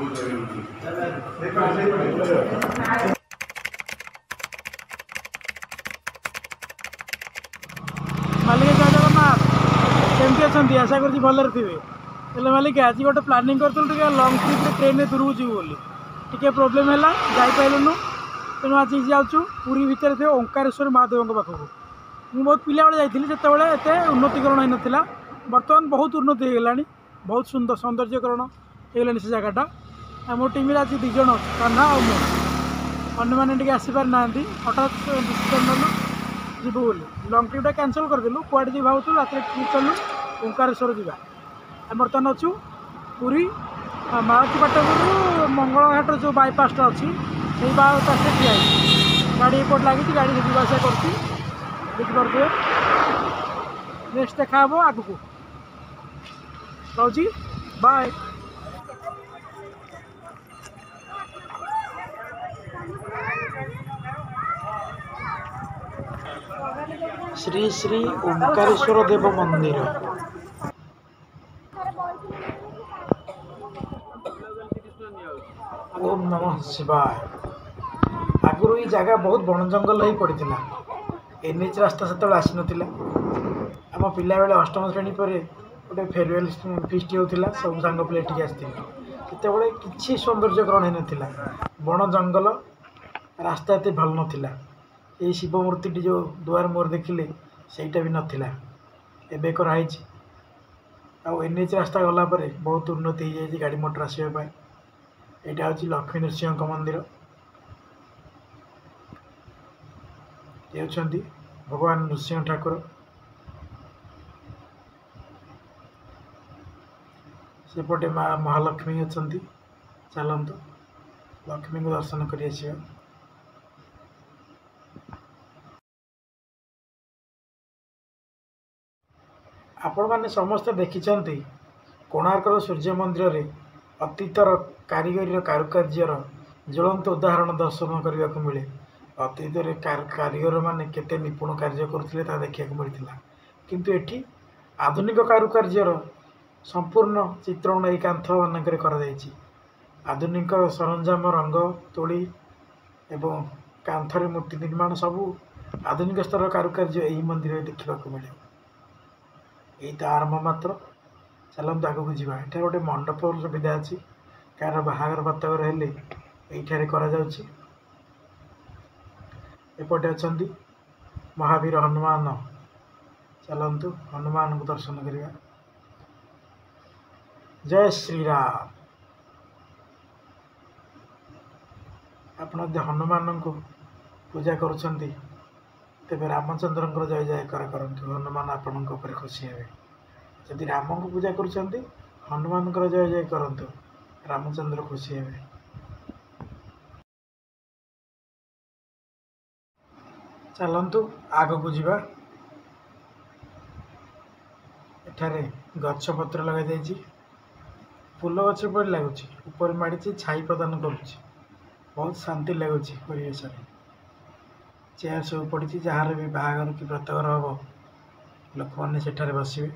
मालिक जय जगन्नाथ केमती अच्छा आशा कर भलରେ थे मालिक आज गोटे प्लानिंग करूँ लंग ट्रिप ट्रेन में दूर को जीव टी प्रोब्लेम है जापारूँ तेणु आज जाऊँ पुरी भितर थे ओंकारेश्वर महादेव पाखक मुझे बहुत पिला बेले जाइए जितेबाला एत उन्नतिकरण हो नाला बर्तमान बहुत उन्नति हो गला बहुत सुंदर सौंदर्यकरण हो से जगटा मो टीम आज 2 जन अच्छे कान्हा और मुझे मैंने आसीपार ना हठात डिसीजन नलु जीव बोली लंग ट्रिप्टा कैंसल करदेलु कुआड़े जी भावुँ रात ट्रिप चलू ओंकारेश्वर जा बर्तमान अच्छु पुरी मालतीपाटपुर मंगलघाट जो बाईपासटा अच्छी से बाईपास ठिया गाड़ी एपट लगी गाड़ी जावासा करुपे नेक्स्ट देखा आग को रोची बाय। श्री श्री ओंकारेश्वर देव मंदिर ओम नमः शिवाय। आगुरी ये जगह बहुत बण जंगल हो पड़ता एनएच रास्ता से आसी नाला आम पिला बेले अष्टम श्रेणी पर गोटे फेयरवेल फिस्ट होता सब सांग पिला ठीक आसते कि सौंदर्यकरण हो नाला बण जंगल रास्ता एत भल नाला ये शिव मूर्ति जो दुआर मोर देखिले सहीटा भी नाला एवं कराई एनएच रास्ता गलापर बहुत उन्नति हो जाए गाड़ी मोटर आसवाई। यहाँ हूँ लक्ष्मी नृसिंह मंदिर ये होती भगवान नृसिंह ठाकुर सेपटे माँ महालक्ष्मी अच्छा चलतु लक्ष्मी को दर्शन कर आपण मैंने समस्ते देखिं कोणार्कर सूर्य मंदिर रे अतीतर कारीगरी कारुकार्यर ज्वलंत उदाहरण दर्शन करने को मिले। अतीत कारीगर माने केते निपुण कार्य करुले देखा मिलता किंतु एठी आधुनिक कारुकार्यर संपूर्ण चित्रण यही कांथ मानक आधुनिक सरंजाम रंग तोड़ी एवं कांथरे मूर्ति निर्माण सबू आधुनिक स्तर कारुकार्य यही मंदिर देखा मिले। यही तो आरंभ मात्र चलते आग को जावा ये गोटे मंडप सुविधा अच्छी कार बाहागर बातगर हेले यहीठारे एपटे अच्छा महावीर हनुमान चलतु हनुमान को दर्शन करवा। जय श्री राम। आप हनुमान को पूजा करुँच तेरे रामचंद्र जय जयकार करंतु हनुमान आपण खुशी हे। जदि राम को पूजा करुँच हनुमान जय जय करंतु रामचंद्र खुशी हे। चलतु आग को जीवा एठारे गछ पत्र लगे फूल गछ पर लगुच ऊपर माड़ी छाई प्रदान करुच्ची बहुत शांति लगुच परिवेश चेयर सब पड़ी जार भी बाहागर कि व्रतघर हम लोक मैंने सेठारे बसवे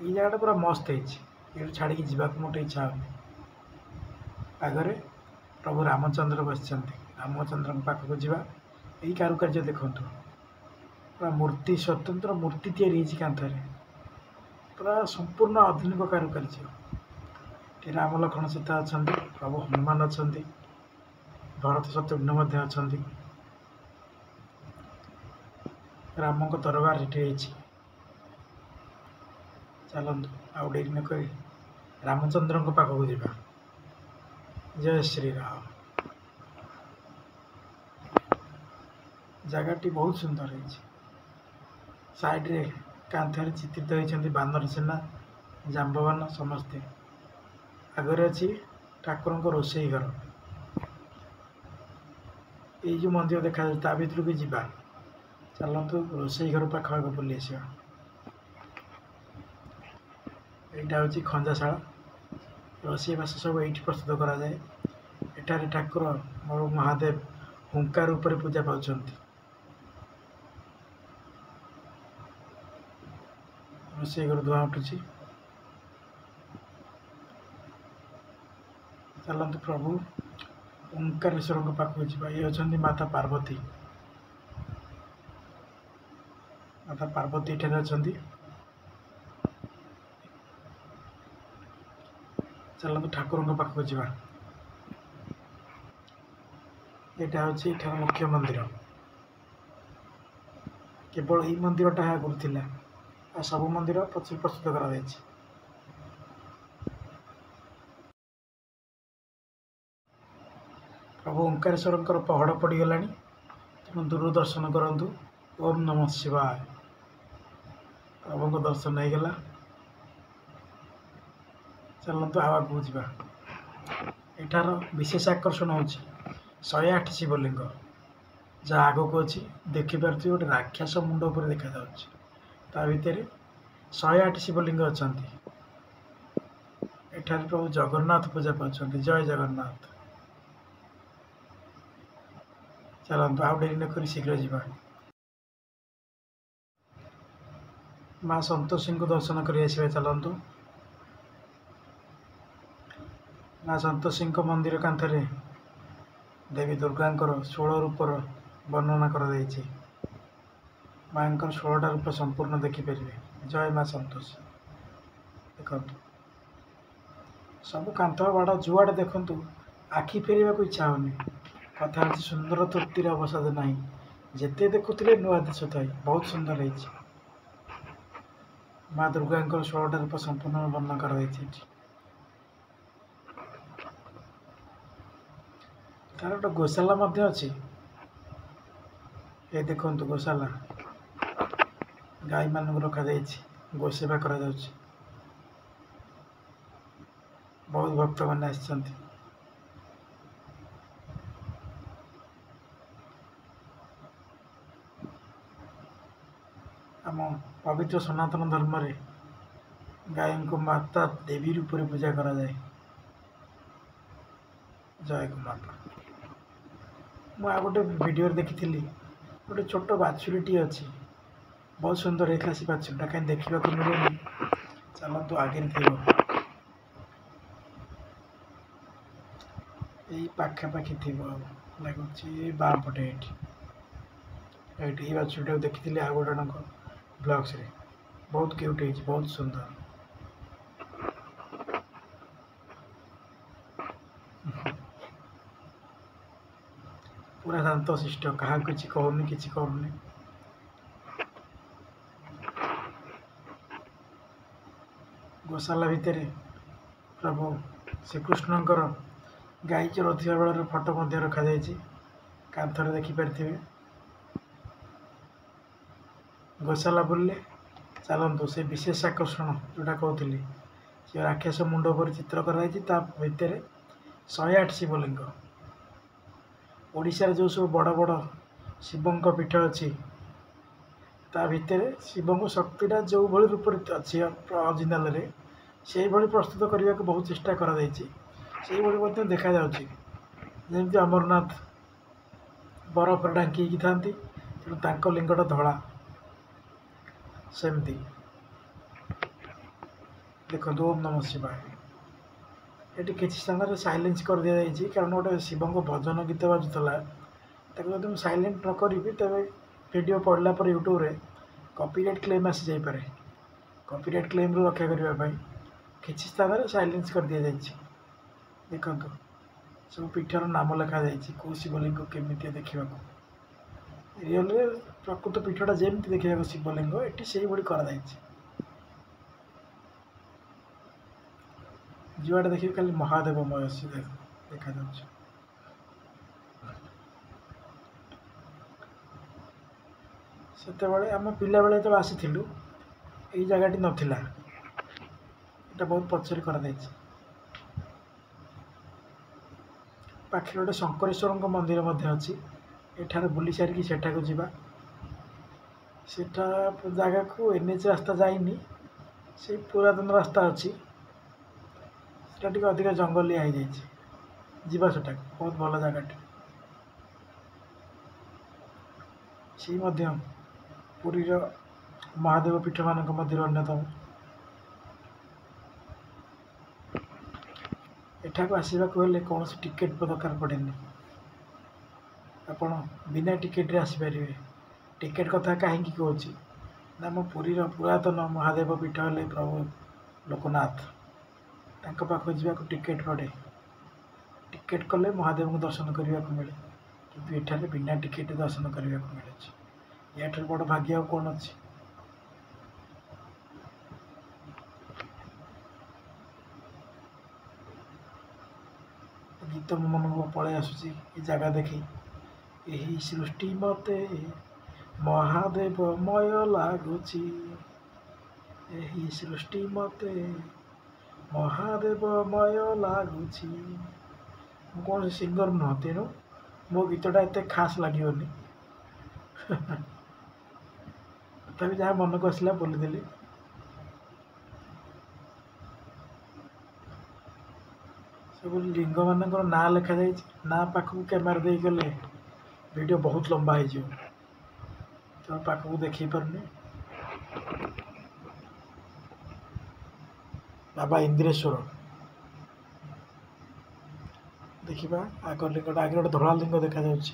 ये जगह पूरा मस्त है छाड़ी जावाक मोटे इच्छा हो आगे प्रभु रामचंद्र बस रामचंद्र पाखक जावा यही कारुकार्य देखु पूरा मूर्ति स्वतंत्र मूर्ति तैयारी कांथरे पूरा संपूर्ण आधुनिक कारुकार्य राम लक्ष्मण सीता अच्छा प्रभु हनुमान अच्छा भरत शत्रुघ्न अच्छा राम को दरबार ये चलतु आउ डेरी नक रामचंद्र पाखक जावा। जय श्री राम। जगहटी बहुत सुंदर है साइड रे कांथर चित्रित होती बानर सेना जाम्बवान समस्ते आगे अच्छी ठाकुर को रोसई घर ये जो मंदिर देखा ता भर को जीवा चलतु रोसई घर पाख आगे बुली आसा। यहाँ हूँ खंजाशाला रोसईबास सब ये प्रस्तुत कराए एठारे ठाकुर महादेव हुंकार उपर पूजा पाँच रोसई घर धुआं उठुची चलतु प्रभु ओंकारेश्वर पाखक जावा। ये अच्छा माता पार्वती। माता पार्वती ये अच्छा। चलतु ठाकुर पाखक जावा। यहाँ हूँ मुख्य मंदिर। केवल यही मंदिरटा आगुला आ सब मंदिर पछी प्रस्तुत करा। प्रभु ओंकारेश्वर पहड़ पड़गला तेणु दूर दर्शन करूँ। ओम नमः शिवाय। प्रभु को दर्शन हो गला। चलतु आवाक जा। एठार विशेष आकर्षण हो 108 शिवलिंग जहाँ आग को अच्छी देखिपे गोटे राक्षस मुंड उपर देखा भितर 108 शिवलिंग अच्छा। एठार प्रभु जगन्नाथ पूजा पाँच। जय जगन्नाथ। चलतु आउ डेरी न शीघ्र जावा। माँ संतोषी को दर्शन कर चलतु। माँ संतोषी मंदिर कांथरे देवी दुर्गा 16 रूपर वर्णना कर माँ 16टा रूप संपूर्ण देखिपारे। जय माँ संतोषी। देखु सब कांथ बाड़ जुआड़े देखु आखि फेर को इच्छा होनी। कथा सुंदर तृप्तिर अवसाद ना जिते देखुले नुआ दिशु थाई। बहुत सुंदर है। माँ दुर्गा 16टा रूप संपूर्ण वर्णना कर तार गोटे गोशाला अच्छी। ये देखु गोशाला गाई मान रखा गोसेवा कर। बहुत भक्त मैंने आम पवित्र सनातन धर्म रे गाय को माता देवी रूप में पूजा करा जाए। जय को माता। मुझे गोटे वीडियो देखी गोटे छोट बाछुरीटी अच्छी। बहुत सुंदर है सी बाछुरीटा कहीं देखा मिले। चलतु आगे थी यही पाखापाखि थी लगुच बापटे ये बाछुरीटा देखी आ गोटे ब्लग्स रे। बहुत क्यूट है। बहुत सुंदर। पूरा शांत शिष्ट क्या किसी कहूनी किसी करूनी। गोशाला भितर प्रभु श्रीकृष्ण गाई चलुवा बेल फोटो रखा कांथरे देखिपारे। गोशाला बुल्ले चलतु से विशेष आकर्षण जोटा कहती से राक्षस मुंड पर चित्र कराई भितर 108 शिवलिंग। ओडिशार जो सब बड़ बड़ शिवों पीठ अच्छी ता भितर शिव को शक्तिटा जो भली रूप अच्छी ओरिजिनाल से भली प्रस्तुत करने को बहुत चेष्टा कर देखा जमी अमरनाथ बरफ ढांकी था तेणु लिंगटा धड़ा सेमती। देखो ओम नमः शिवाय। ये किसी स्थान साइलेंस कर दि जाए कारण गोटे शिव को भजन गीत बाजुला जब साइलेंट न करी तेज वीडियो पड़ला पर यूट्यूब रे कॉपीराइट क्लेम आसी जापे। कॉपीराइट क्लेम रू रक्षा करने किसी स्थान साइलेंस कर दि जाए। देखु सब पीठर नाम लिखा जाए कौ शिवलिंग केमी देखा रियल प्रकृत पीठटा जमी देखा शिवलिंग ये से भाई कर जुआड़े देखिए खाली महादेवमय देखा से आम पिला बेले जो आसी यही जगह नाला ये बहुत पचर कर पाखे गोटे शंकरेश्वर मंदिर अच्छी। एठार बुली सारिकी सेठा को जीवा सेठा जगह को एनएच रास्ता जाइनी से पुरातन रास्ता अच्छी से अधिक जंगलिया हो जावा सेटा बहुत भल जगह सी पुरीर महादेव पीठ मान अन्यतम। ଏଠାକୁ ଆସିବାକୁ ହେଲେ କୌଣସି ଟିକେଟ୍ ଦରକାର ପଡ଼େନି। ଆପଣ ବିନା ଟିକେଟ୍ରେ ଆସିପାରିବେ। ଟିକେଟ୍ କଥା କାହିଁକି କହୁଛି ନା, ଆମ ପୁରୀର ପୁରାତନ ମହାଦେବ ପୀଠ ହେଲେ ପ୍ରଭୁ ଲୋକନାଥ। ତାଙ୍କ ପାଖକୁ ଯିବାକୁ ଟିକେଟ୍ ପଡ଼େ। ଟିକେଟ୍ କଲେ ମହାଦେବଙ୍କୁ ଦର୍ଶନ କରିବାକୁ ମିଳେ, କିନ୍ତୁ ଏଠାରେ ବିନା ଟିକେଟ୍ରେ ଦର୍ଶନ କରିବାକୁ ମିଳୁଛି। ୟାଠାରୁ ବଡ଼ ଭାଗ୍ୟ ଆଉ କ'ଣ ଅଛି? ଗୀତ ମୋ ମନକୁ ପଳାଇ ଆସୁଛି ଏ ଜାଗା ଦେଖି। ଏହି ସୃଷ୍ଟି ମୋତେ ମହାଦେବମୟ ଲାଗୁଛି, ଏହି ସୃଷ୍ଟି ମୋତେ ମହାଦେବମୟ ଲାଗୁଛି। ମୁଁ କୌଣସି ସିଙ୍ଗର ନୁହଁ, ତେଣୁ ମୋ ଗୀତଟା ଏତେ ଖାସ୍ ଲାଗିବନି। ତଥାପି ଯାହା ମନକୁ ଆସିଲା ବୋଲିଦେଲି। ସବୁ ଲିଙ୍ଗମାନଙ୍କର ନାଁ ଲେଖାଯାଇଛି। ନାଁ ପାଖକୁ କ୍ୟାମେରା ଦେଇ ଗଲେ ଭିଡ଼ିଓ ବହୁତ ଲମ୍ବା ହେଇଯିବ, ତ ପାଖକୁ ଦେଖେଇ ପାରୁନି। ବାବା ଇନ୍ଦ୍ରେଶ୍ୱର ଦେଖିବା। ଆଗ ଲିଙ୍ଗଟା, ଆଗରେ ଗୋଟେ ଧଳା ଲିଙ୍ଗ ଦେଖାଯାଉଛି,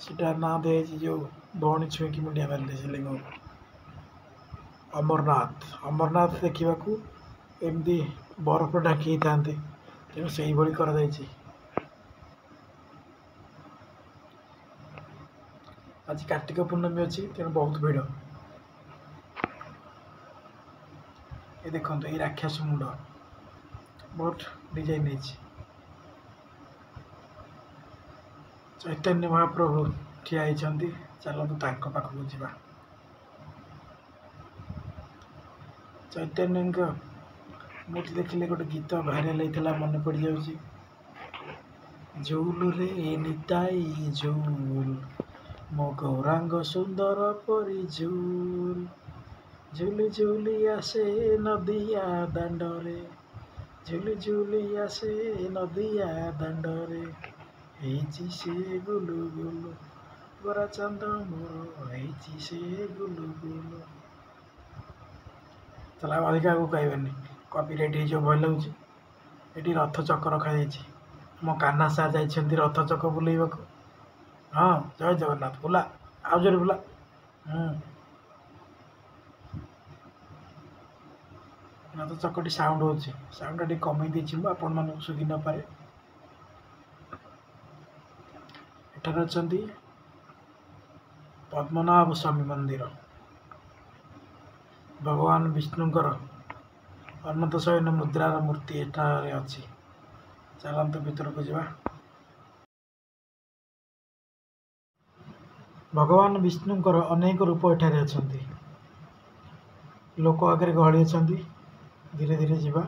ସେଟା ନାଁ ଦିଆଯାଇଛି ଯେଉଁ ଭଉଣୀ ଛୁଇଁକି ମୁଣ୍ଡିଆ ମାରିଲେ ସେ ଲିଙ୍ଗକୁ। ଅମରନାଥ ଦେଖିବାକୁ ଏମିତି ବରଫ ଢାଙ୍କି ହେଇଥାନ୍ତି, ତେଣୁ ସେଇଭଳି କରାଯାଇଛି। ଆଜି କାର୍ତ୍ତିକ ପୂର୍ଣ୍ଣମୀ ଅଛି, ତେଣୁ ବହୁତ ଭିଡ଼। ଏ ଦେଖନ୍ତୁ, ଏଇ ରାକ୍ଷସ ମୁଣ୍ଡ ବହୁତ ଡିଜାଇନ୍ ହେଇଛି। ଚୈତନ୍ୟ ମହାପ୍ରଭୁ ଠିଆ ହେଇଛନ୍ତି, ଚାଲନ୍ତୁ ତାଙ୍କ ପାଖକୁ ଯିବା। ଚୈତନ୍ୟଙ୍କ ମୂର୍ତ୍ତି ଦେଖିଲେ ଗୋଟେ ଗୀତ ଭାଇରାଲ୍ ହେଇଥିଲା, ମନେ ପଡ଼ିଯାଉଛି। ଝୁଲୁରେ ନିତାଇ ଝୁଲ, ମୋ ଗୌରାଙ୍ଗ ସୁନ୍ଦର ପରି ଝୁଲ, ଝୁଲି ଝୁଲି ଆସେ ନଦିଆ ଦାଣ୍ଡରେ, ଝୁଲି ଝୁଲି ଆସେ ନଦିଆ ଦାଣ୍ଡରେ, ହେଇଛି ସେ ଗୁଲୁ ଗୁଲୁ, ଗୋରା ଚାନ୍ଦ ମୋର ହେଇଛି ସେ ଗୁଲୁ ଗୁଲୁ। ତାହେଲେ ଆଉ ଅଧିକା ଆଗକୁ ଗାଇବାନି, କପିରାଇଟ୍ ହେଇଯିବ, ଭୟ ଲାଗୁଛି। ଏଠି ରଥ ଚକ ରଖାଯାଇଛି। ମୋ କାହ୍ନା ସାର୍ ଯାଇଛନ୍ତି ରଥ ଚକ ବୁଲେଇବାକୁ। ହଁ, ଜୟ ଜଗନ୍ନାଥ। ବୁଲା, ଆଉ ଜୋରେ ବୁଲା। ରଥ ଚକଟି ସାଉଣ୍ଡ ହେଉଛି, ସାଉଣ୍ଡଟା ଟିକେ କମେଇ ଦେଇଛି ମୁଁ, ଆପଣମାନଙ୍କୁ ଶୁଭି ନପାରେ। ଏଠାରେ ଅଛନ୍ତି ପଦ୍ମନାଭ ସ୍ୱାମୀ ମନ୍ଦିର। ଭଗବାନ ବିଷ୍ଣୁଙ୍କର ଅନନ୍ତ ଶୟନ ମୁଦ୍ରାର ମୂର୍ତ୍ତି ଏଠାରେ ଅଛି। ଚାଲନ୍ତୁ ଭିତରକୁ ଯିବା। ଭଗବାନ ବିଷ୍ଣୁଙ୍କର ଅନେକ ରୂପ ଏଠାରେ ଅଛନ୍ତି। ଲୋକ ଆଗରେ ଗହଳି ଅଛନ୍ତି। ଧୀରେ ଧୀରେ ଯିବା।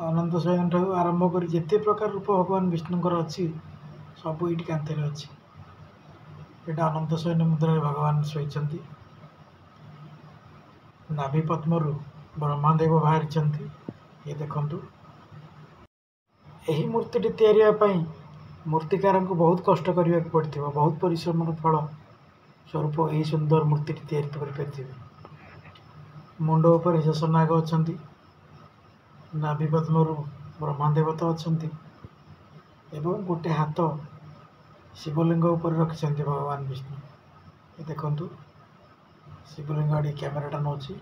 ଅନନ୍ତ ଶୟନ ଠାରୁ ଆରମ୍ଭ କରି ଯେତେ ପ୍ରକାର ରୂପ ଭଗବାନ ବିଷ୍ଣୁଙ୍କର ଅଛି, ସବୁ ଏଇଠି କାନ୍ଥରେ ଅଛି। ଏଇଟା ଅନନ୍ତ ଶୟନ ମୁଦ୍ରାରେ ଭଗବାନ ଶୋଇଛନ୍ତି। ନାଭି ପଦ୍ମରୁ ବ୍ରହ୍ମଦେବ ବାହାରିଛନ୍ତି। ଏ ଦେଖନ୍ତୁ, ଏହି ମୂର୍ତ୍ତିଟି ତିଆରି ହେବା ପାଇଁ ମୂର୍ତ୍ତିକାରଙ୍କୁ ବହୁତ କଷ୍ଟ କରିବାକୁ ପଡ଼ିଥିବ। ବହୁତ ପରିଶ୍ରମର ଫଳ ସ୍ୱରୂପ ଏହି ସୁନ୍ଦର ମୂର୍ତ୍ତିଟି ତିଆରି କରିପାରିଥିବେ। ମୁଣ୍ଡ ଉପରେ ଶେଷନାଗ ଅଛନ୍ତି, ନାଭି ପଦ୍ମରୁ ବ୍ରହ୍ମଦେବ ତ ଅଛନ୍ତି, ଏବଂ ଗୋଟେ ହାତ ଶିବଲିଙ୍ଗ ଉପରେ ରଖିଛନ୍ତି ଭଗବାନ ବିଷ୍ଣୁ। ଏ ଦେଖନ୍ତୁ, ଶିବଲିଙ୍ଗ ଆଡ଼େ କ୍ୟାମେରାଟା ନେଉଛି।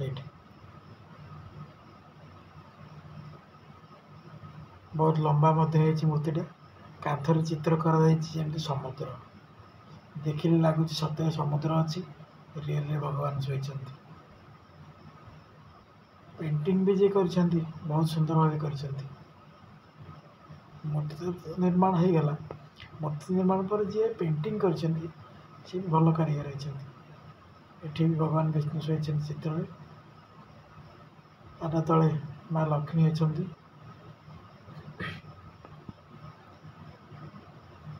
ଏଇଠି ବହୁତ ଲମ୍ବା ମଧ୍ୟ ହେଇଛି ମୂର୍ତ୍ତିଟା। କାନ୍ଥରେ ଚିତ୍ର କରାଯାଇଛି ଯେମିତି ସମୁଦ୍ର। ଦେଖିଲେ ଲାଗୁଛି ସତରେ ସମୁଦ୍ର ଅଛି, ରିଏଲରେ ଭଗବାନ ଶୋଇଛନ୍ତି। ପେଣ୍ଟିଂ ବି ଯିଏ କରିଛନ୍ତି ବହୁତ ସୁନ୍ଦର ଭାବେ କରିଛନ୍ତି। ମୂର୍ତ୍ତି ତ ନିର୍ମାଣ ହେଇଗଲା, ମୂର୍ତ୍ତି ନିର୍ମାଣ ପରେ ଯିଏ ପେଣ୍ଟିଂ କରିଛନ୍ତି ସିଏ ବି ଭଲ କାରିଗର ହେଇଛନ୍ତି। ଏଠି ବି ଭଗବାନ ବିଷ୍ଣୁ ଶୋଇଛନ୍ତି ଚିତ୍ରରେ। ପାଦ ତଳେ ମା ଲକ୍ଷ୍ମୀ ଅଛନ୍ତି।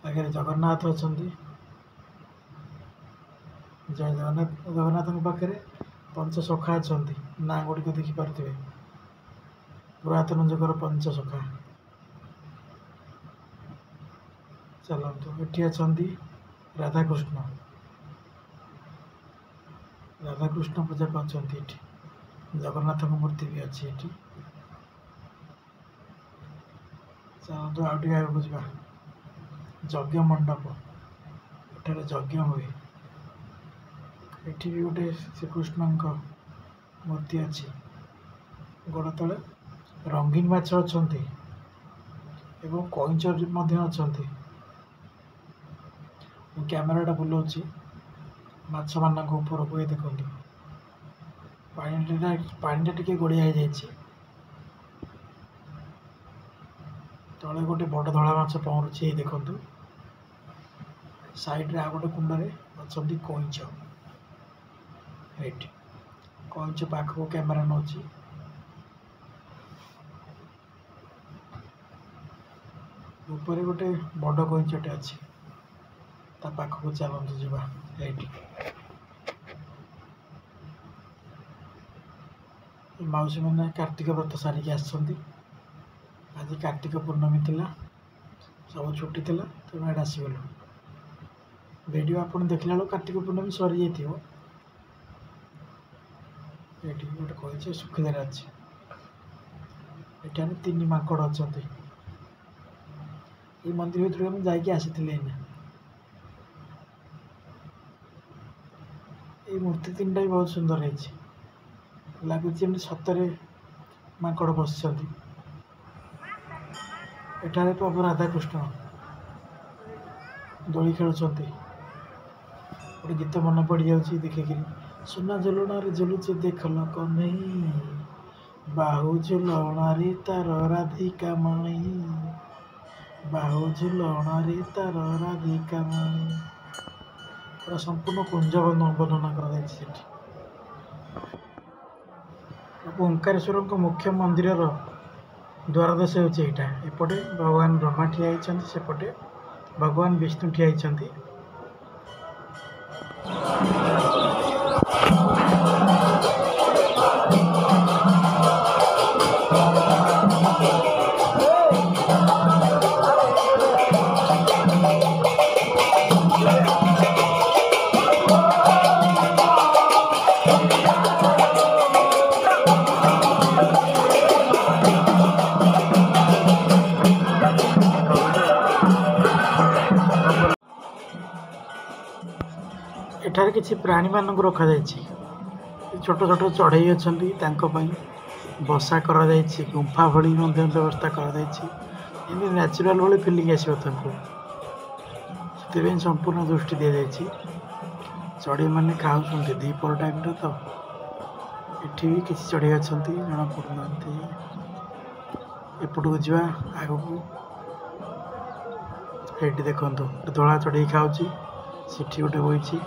ଆଗରେ ଜଗନ୍ନାଥ ଅଛନ୍ତି। ଜୟ ଜଗନ୍ନାଥ। ଜଗନ୍ନାଥଙ୍କ ପାଖରେ ପଞ୍ଚସଖା ଅଛନ୍ତି, ନାଁ ଗୁଡ଼ିକ ଦେଖିପାରୁଥିବେ। ପୁରାତନ ଯୁଗର ପଞ୍ଚସଖା। ଚାଲନ୍ତୁ, ଏଠି ଅଛନ୍ତି ରାଧାକୃଷ୍ଣ। ରାଧାକୃଷ୍ଣ ପୂଜା ପାଉଛନ୍ତି ଏଠି। जगन्नाथ मूर्ति भी अच्छी ये। चलते आगे जा यज्ञ मंडप एठार यज्ञ हुए एठी भी गोटे श्रीकृष्ण मूर्ति अच्छी गोड़ तले रंगीन माछ अच्छा एवं कईंच अच्छा कैमेराटा बुलाऊँ माछ मान ऊपर को देखो पानी टे गोड़िया हो जाए तले गोटे बड़ धला माछ पहरुची देखु साइड्रे आ गोटे कुंड में अच्छा कईंच कईंच पाखक कैमेरा नौ ऊपर गोटे बड़ कईंचटे अच्छी ता पाखक चलते जावा मौसी मैंने कार्तिक व्रत सारिकी आसछंती आज कार्तिक पूर्णमी थिला सब छुट्टी थिला तो मैं आसीगलु वीडियो आप देखला बेलू कार्तिक पूर्णमी सरी जाइए गोटे कही सुखीदार अच्छे एठार 3 माकड़ अच्छा ये मंदिर भर में जाकि आसी ये मूर्ति 3टा भी बहुत सुंदर है लगुच सतरे माकड़ बस एठारे प्रभु राधाकृष्ण दोली खेलुं गोटे गीत मन पड़ जाऊँ देखिक सुना झुलणारे झुलुचे देखल कन्हई बाहु झुलणारे तार राधिका मणि बाहु झुलणारे तार राधिका मणि पूरा संपूर्ण कुंज वर्णना कर ओंकारेश्वर मुख्य मंदिर द्वारदेश होटा एपटे भगवान ब्रह्मा ठिया होती सेपटे भगवान विष्णु ठिया होती एठार किसी प्राणी मानक रखा छोट छोट चढ़ई अच्छा बसा कर गुंफा भली व्यवस्था कर नेचुरल भाई फिलिंग आसो से संपूर्ण दृष्टि दि जाए चढ़ई मैंने खाऊँ दीपर टाइम तो ये भी किसी चढ़ई अच्छा जना पड़ना एपटू जा आग को ये देखो धला चढ़ई खाऊँ सिटी गोटे बही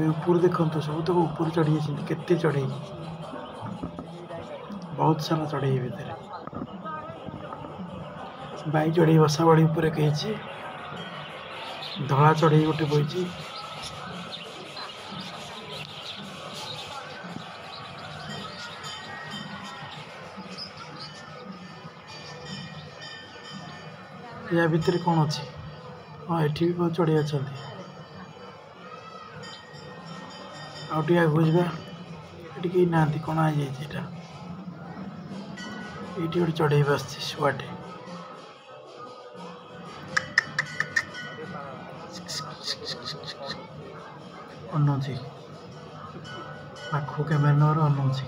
ऊपर देखो सब तक ऊपर चढ़ी के चढ़ई बहुत सारा चढ़ई भितर बाई चढ़ई बसा बाड़ी उपर कही धला चढ़ई गोटे बही या भितर कौन अच्छी हाँ ये भी बहुत चढ़ई अच्छा आगे आगे जा ये ना कौन आ जाए ये गोटे चढ़ई बस शुआटे अनौची पाखु कैमेरा अनौची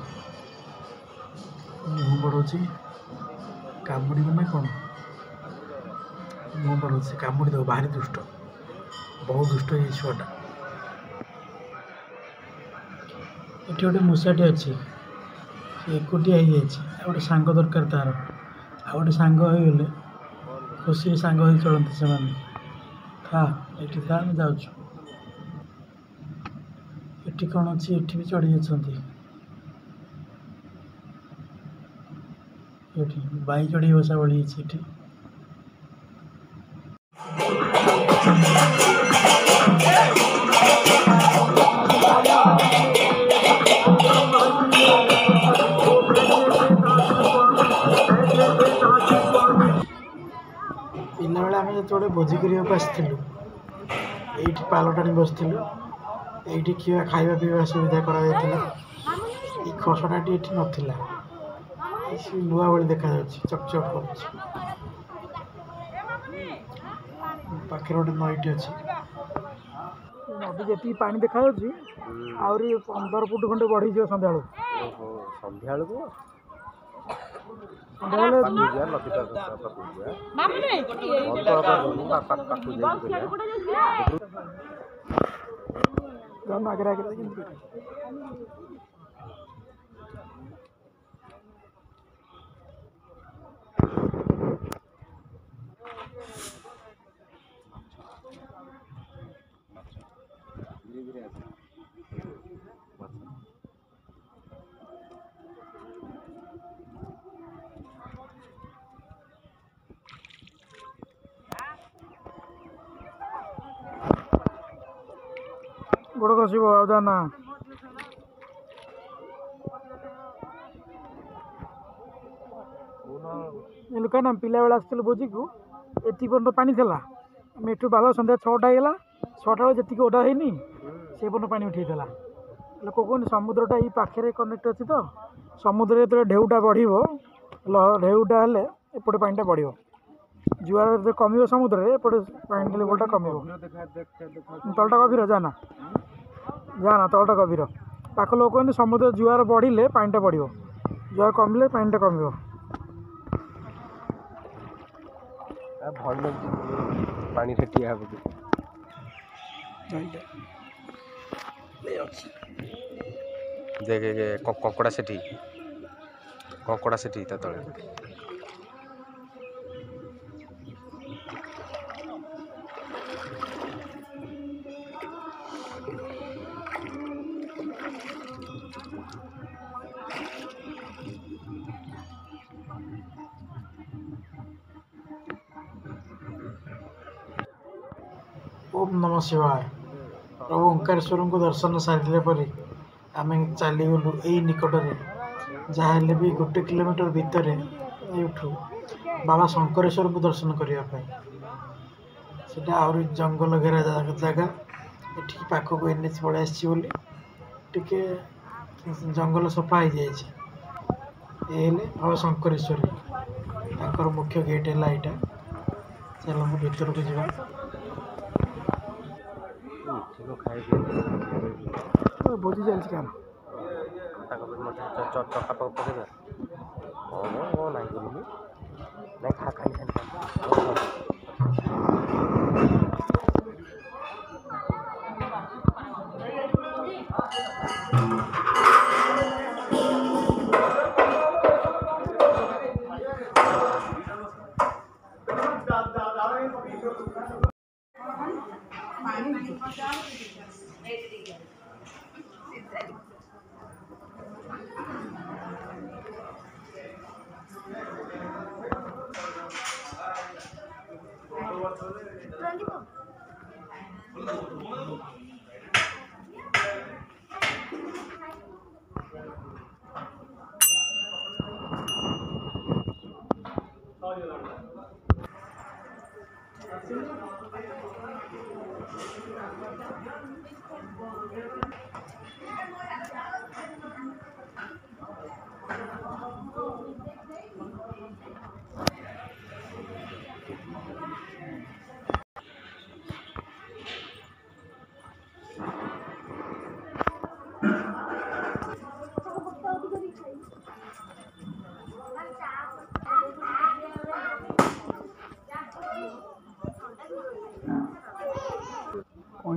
मुँह बढ़ाऊँ कामुड़ी ना कौन मुँह बढ़ाऊँ कामुड़ी दो भारी दुष्ट बहुत दुष्ट ये छुआटा ये गोटे मूषाटे अच्छी एकुटिया हो गोटे सांग दरकार तार आ गोटे सांग होगले खुशी सांग हो चलते से था ये था आम जाऊँ ये कौन अच्छी ये भी चढ़ी अच्छा बाई चढ़ी बसा बड़ी ये पिला आम जो भोजी करने आसलु ये पाल टाणी बसलु ये खाଇବା पीवा सुविधा करा ये खसटाटी ये नाला नुआ भाई देखा चकचक कर पाखे गोटे नईटी अच्छी नदी जी पा देखा आहरी 15 फुट खंडे बढ़ी सन्ध्या सन्ध्या आगे आगे गोड़ खसब जाना लुकाना पिला बेला आसलु भोजी को एति पर्यटन पानी था एठू बाल सन्ध्या 6टा होगा 6टा जी ओडा है से पर्यटन पानी उठेला लोक कहते समुद्रटा ये पाखे कनेक्ट अच्छी तो समुद्र जो ढेउटा बढ़ ढेउटा हेले एपटे पानीटा बढ़ जुआर जो कम समुद्र एपटे पानी लेवलटा कम तलटा गभीर जाना जाना तलटा गभीर पाख लोक कहते समुद्र जुआर बढ़िले पानीटा बढ़ जुआर कमिले पानीटा कम पानी से ठिया देखे कंकड़ा से तले ओम नमः शिवाय प्रभु ओंकारेश्वर को दर्शन सारे पर आम चलीगलु यही निकटने जहाँ भी 1 किलोमीटर भितर यूठू बाबा शंकरेश्वर को दर्शन करने आहरी जंगल घेरा जगह ये पाखक एनएच पलि आसी जंगल सफा हो जाए बाबा शंकरेश्वरी ताकर मुख्य गेट है यहाँ चल भर को जावा भोजी चलती क्या चका पकड़ नहीं खा खाई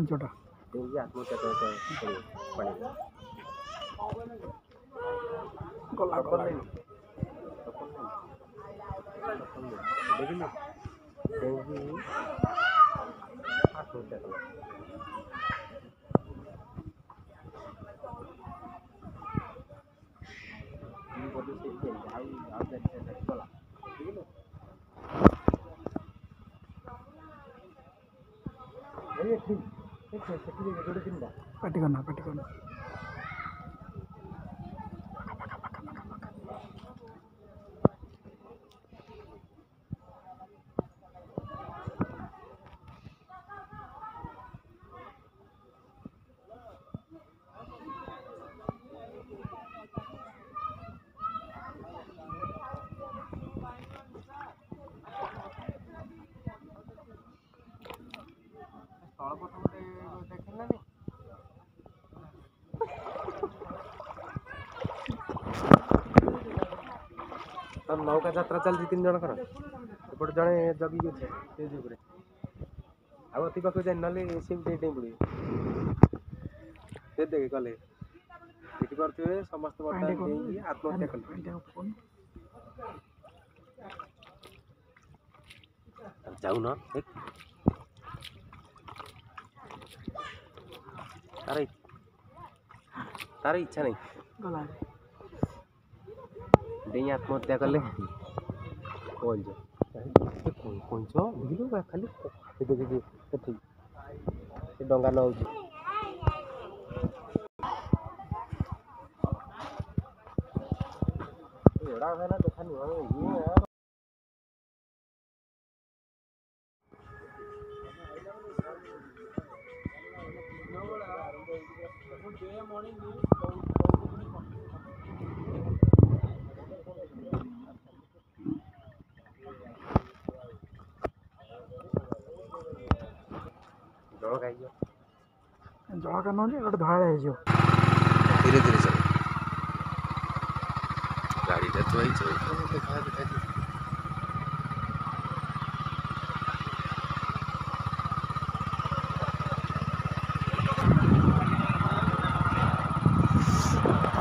छोटा आत्महत्या गला गला पार्टी करना नौका यात्रा चलती 3 जन कर एपटे जड़े जगी अच्छे स्टेज उपरे आउ अति पाख जाए ना सी डें पड़े देखे गले देखिपे समस्त बर्तमान आत्महत्या कले जाऊ न तार इच्छा नहीं गला डेई आत्महत्या कले कौन बुझलु खाली देखिए डंगा नौ एड़ा है ना देखा नहीं ये यार जल खाई जड़का न गोटे धड़ा हो धीरे धीरे चल गाड़ी तो देखा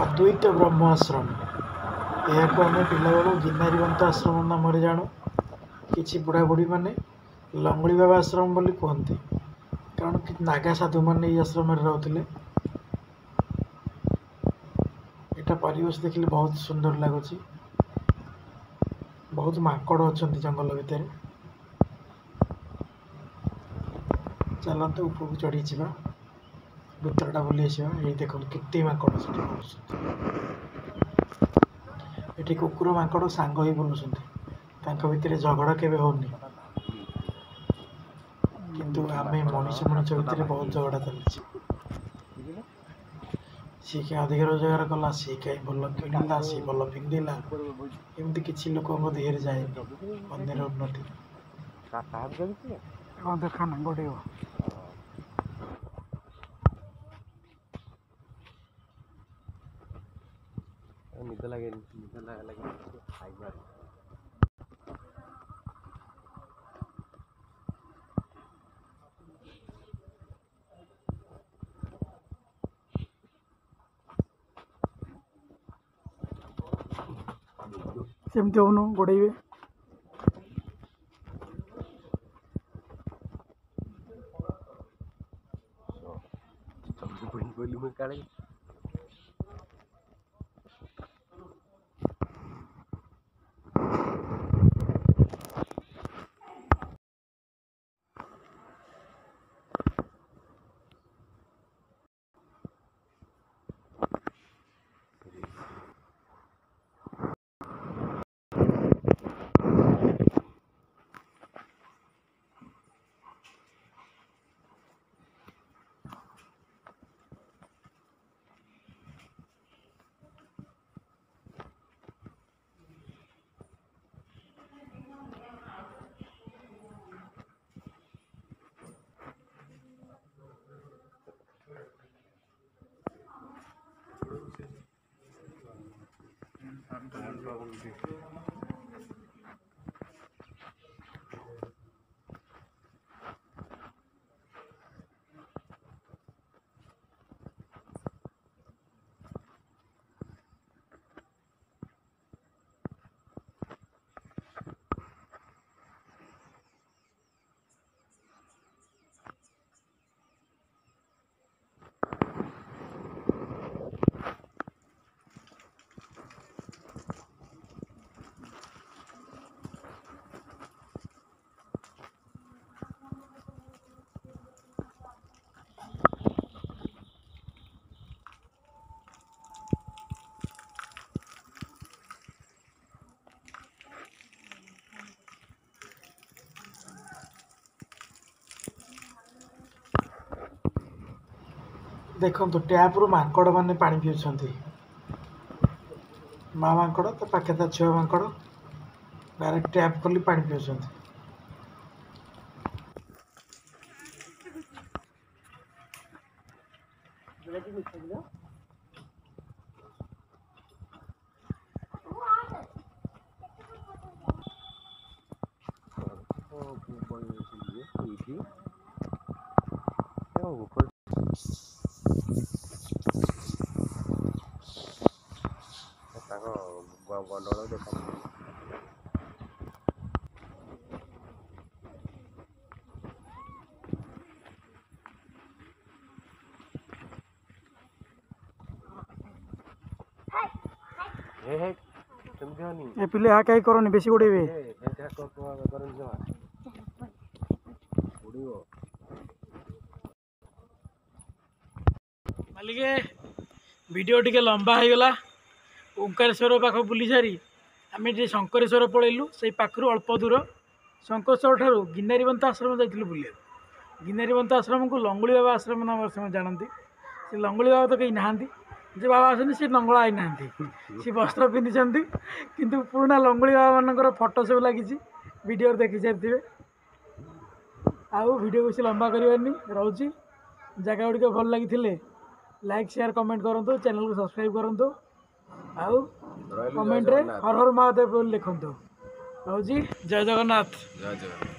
अद्वैत ब्रह्म आश्रम यह को आम पिला बेलू गिरनारीवंत आश्रम नाम जाणु कि बुढ़ा बुढ़ी मैंने लंगड़ी बाबा आश्रम बोली कहते कारण कि नागा साधु मैंने ये आश्रम रोते यहाँ परिवेश देखिले बहुत सुंदर लगुच बहुत माकड़ अच्छा जंगल भितर चलते ऊपर को चढ़ी जा भितरटा बुली आसा ये देख केते माकड़ ये कुकुर माकड़ सांग ही बुलूं भितर झगड़ा केवे होनी किंतु आमे मनीष भितर बहुत झगड़ा चलती सी क्या अधिक रोजगार कला सी कहीं भल किणला सी भल पिंधिला एमती किसी लोक देहर जाए अन्यर उन्नति देखा ना गोड़े निद लगे खाई सेमती होनु गोड़े काले देखु टैप्रु माकड़ मैंने पा पीछे माँ माकड़ तो पाखे ता छुआ माकड़ डायरेक्ट टैप खोली पा पीछे ଏଇଠି ଉପରେ ତାଙ୍କ ଗଣ୍ଡଗୋଳ ଦେଖା हे ସେମିତି ହନି ଏ ପିଲେ ହା କାହିଁ କରନି ବେଶୀ ଗୋଡ଼େଇବେ। କରନି ଜମା ଉଡ଼ିବ। ମାଲିକେ ଭିଡ଼ିଓ ଟିକେ ଲମ୍ବା ହେଇଗଲା। ଓଙ୍କାରେଶ୍ୱର ପାଖ ବୁଲି ସାରି ଆମେ ଟିକେ ଶଙ୍କରେଶ୍ୱର ପଳେଇଲୁ। ସେଇ ପାଖରୁ ଅଳ୍ପ ଦୂର ଶଙ୍କରେଶ୍ୱର ଠାରୁ ଗିନାରୀବନ୍ତ ଆଶ୍ରମ ଯାଇଥିଲୁ ବୁଲିବାକୁ। ଗିନାରୀବନ୍ତ ଆଶ୍ରମକୁ ଲଙ୍ଗୁଳି ବାବା ଆଶ୍ରମ ନାମରେ ସେମାନେ ଜାଣନ୍ତି। ସେ ଲଙ୍ଗୁଳି ବାବା ତ କେହି ନାହାନ୍ତି। ଯେ ବାବା ଅଛନ୍ତି ସେ ଲଙ୍ଗଳା ହେଇନାହାନ୍ତି, ସେ ବସ୍ତ୍ର ପିନ୍ଧିଛନ୍ତି। କିନ୍ତୁ ପୁରୁଣା ଲଙ୍ଗୁଳି ବାବାମାନଙ୍କର ଫଟୋ ସବୁ ଲାଗିଛି, ଭିଡ଼ିଓରେ ଦେଖି ସାରିଥିବେ। ଆଉ ଭିଡ଼ିଓ ବେଶୀ ଲମ୍ବା କରିବାନି, ରହୁଛି। ଜାଗା ଗୁଡ଼ିକ ଭଲ ଲାଗିଥିଲେ ଲାଇକ୍ ସେୟାର କମେଣ୍ଟ କରନ୍ତୁ, ଚ୍ୟାନେଲକୁ ସବସ୍କ୍ରାଇବ୍ କରନ୍ତୁ। ଆଉ କମେଣ୍ଟରେ ହର ହର ମହାଦେବ ବୋଲି ଲେଖନ୍ତୁ। ରହୁଛି। ଜୟ ଜଗନ୍ନାଥ। ଜୟ ଜଗନ୍ନାଥ।